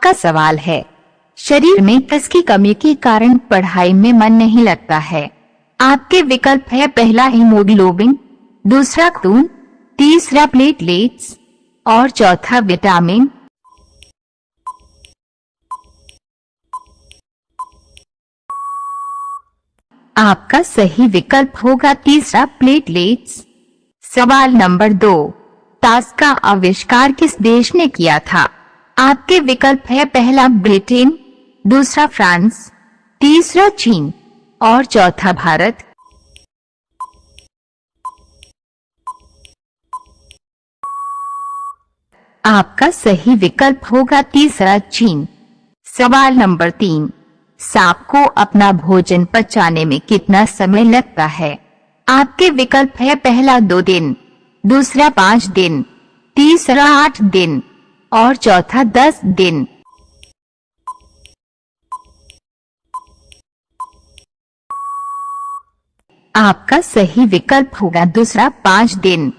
का सवाल है, शरीर में कस की कमी के कारण पढ़ाई में मन नहीं लगता है। आपके विकल्प है, पहला हीमोग्लोबिन, दूसरा खून, तीसरा प्लेटलेट्स और चौथा विटामिन। आपका सही विकल्प होगा तीसरा, प्लेटलेट्स। सवाल नंबर 2, ताश का आविष्कार किस देश ने किया था? आपके विकल्प है, पहला ब्रिटेन, दूसरा फ्रांस, तीसरा चीन और चौथा भारत। आपका सही विकल्प होगा तीसरा, चीन। सवाल नंबर 3, सांप को अपना भोजन पचाने में कितना समय लगता है? आपके विकल्प है, पहला 2 दिन, दूसरा 5 दिन, तीसरा 8 दिन और चौथा 10 दिन। आपका सही विकल्प होगा दूसरा, 5 दिन।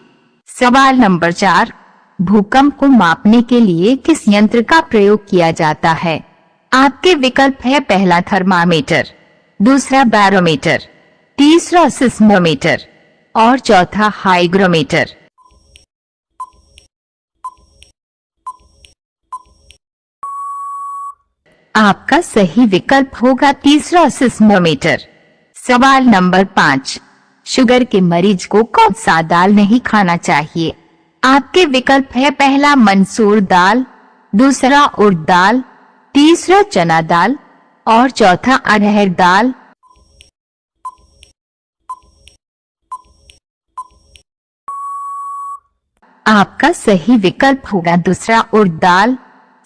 सवाल नंबर 4, भूकंप को मापने के लिए किस यंत्र का प्रयोग किया जाता है? आपके विकल्प है, पहला थर्मामीटर, दूसरा बैरोमीटर, तीसरा सिस्मोमीटर और चौथा हाइग्रोमीटर। आपका सही विकल्प होगा तीसरा, सिस्मोमीटर। सवाल नंबर 5, शुगर के मरीज को कौन सा दाल नहीं खाना चाहिए? आपके विकल्प है, पहला मसूर दाल, दूसरा उड़द दाल, तीसरा चना दाल और चौथा अरहर दाल। आपका सही विकल्प होगा दूसरा, उड़द दाल।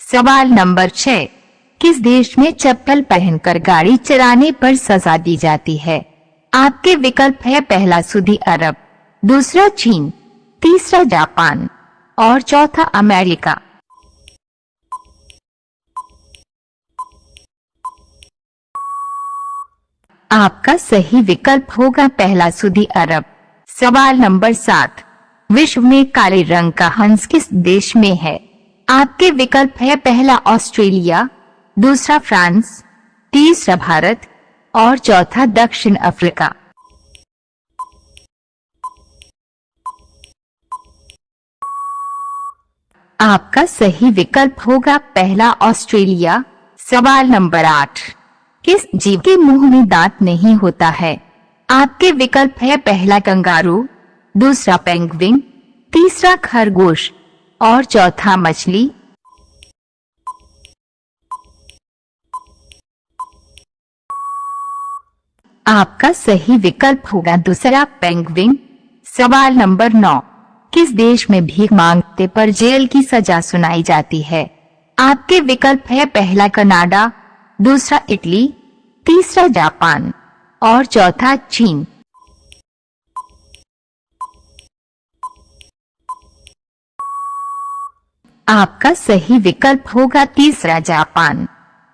सवाल नंबर 6, किस देश में चप्पल पहनकर गाड़ी चलाने पर सजा दी जाती है? आपके विकल्प है, पहला सऊदी अरब, दूसरा चीन, तीसरा जापान और चौथा अमेरिका। आपका सही विकल्प होगा पहला, सऊदी अरब। सवाल नंबर 7, विश्व में काले रंग का हंस किस देश में है? आपके विकल्प है, पहला ऑस्ट्रेलिया, दूसरा फ्रांस, तीसरा भारत और चौथा दक्षिण अफ्रीका। आपका सही विकल्प होगा पहला, ऑस्ट्रेलिया। सवाल नंबर 8, किस जीव के मुंह में दांत नहीं होता है? आपके विकल्प है, पहला कंगारू, दूसरा पेंगुइन, तीसरा खरगोश और चौथा मछली। आपका सही विकल्प होगा दूसरा, पेंगुइन। सवाल नंबर 9, किस देश में भीख मांगते पर जेल की सजा सुनाई जाती है? आपके विकल्प है, पहला कनाडा, दूसरा इटली, तीसरा जापान और चौथा चीन। आपका सही विकल्प होगा तीसरा, जापान।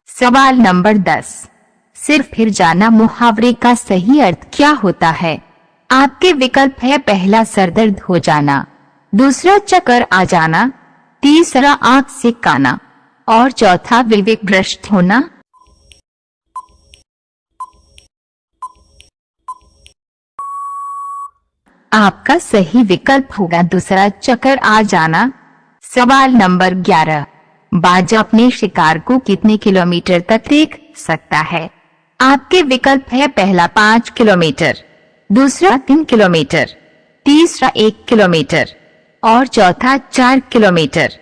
सवाल नंबर 10, सिर फिर जाना मुहावरे का सही अर्थ क्या होता है? आपके विकल्प है, पहला सरदर्द हो जाना, दूसरा चक्कर आ जाना, तीसरा आंख से काना और चौथा विवेक भ्रष्ट होना। आपका सही विकल्प होगा दूसरा, चक्कर आ जाना। सवाल नंबर 11, बाज अपने शिकार को कितने किलोमीटर तक देख सकता है? आपके विकल्प है, पहला 5 किलोमीटर, दूसरा 3 किलोमीटर, तीसरा 1 किलोमीटर और चौथा 4 किलोमीटर।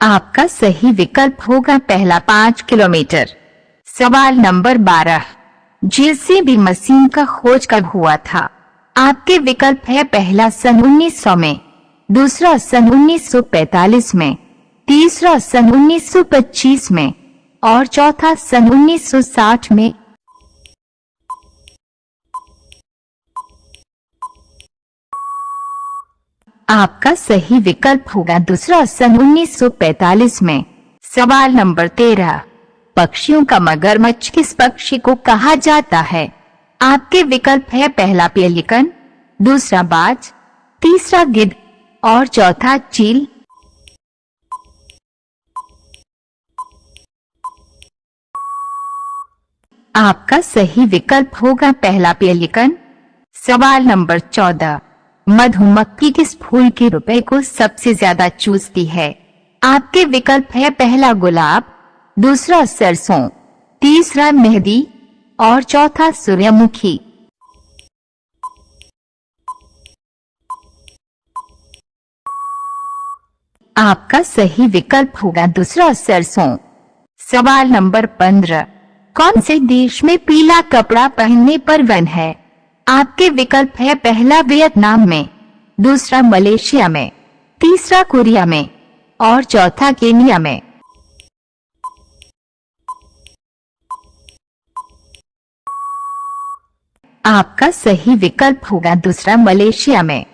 आपका सही विकल्प होगा पहला, 5 किलोमीटर। सवाल नंबर 12, जेसीबी मशीन का खोज कब हुआ था? आपके विकल्प है, पहला सन 1900 में, दूसरा सन 1945 में, तीसरा सन 1925 में और चौथा सन 1960 में। आपका सही विकल्प होगा दूसरा, सन 1945 में। सवाल नंबर 13, पक्षियों का मगरमच्छ किस पक्षी को कहा जाता है? आपके विकल्प है, पहला पेलिकन, दूसरा बाज, तीसरा गिद्ध और चौथा चील। आपका सही विकल्प होगा पहला पेलिकन। सवाल नंबर 14, मधुमक्खी किस फूल के रुपए को सबसे ज्यादा चूसती है? आपके विकल्प है पहला गुलाब, दूसरा सरसों, तीसरा मेहंदी और चौथा सूर्यमुखी। आपका सही विकल्प होगा दूसरा सरसों। सवाल नंबर 15, कौन से देश में पीला कपड़ा पहनने पर बैन है? आपके विकल्प है पहला वियतनाम में, दूसरा मलेशिया में, तीसरा कोरिया में और चौथा केन्या में। आपका सही विकल्प होगा दूसरा मलेशिया में।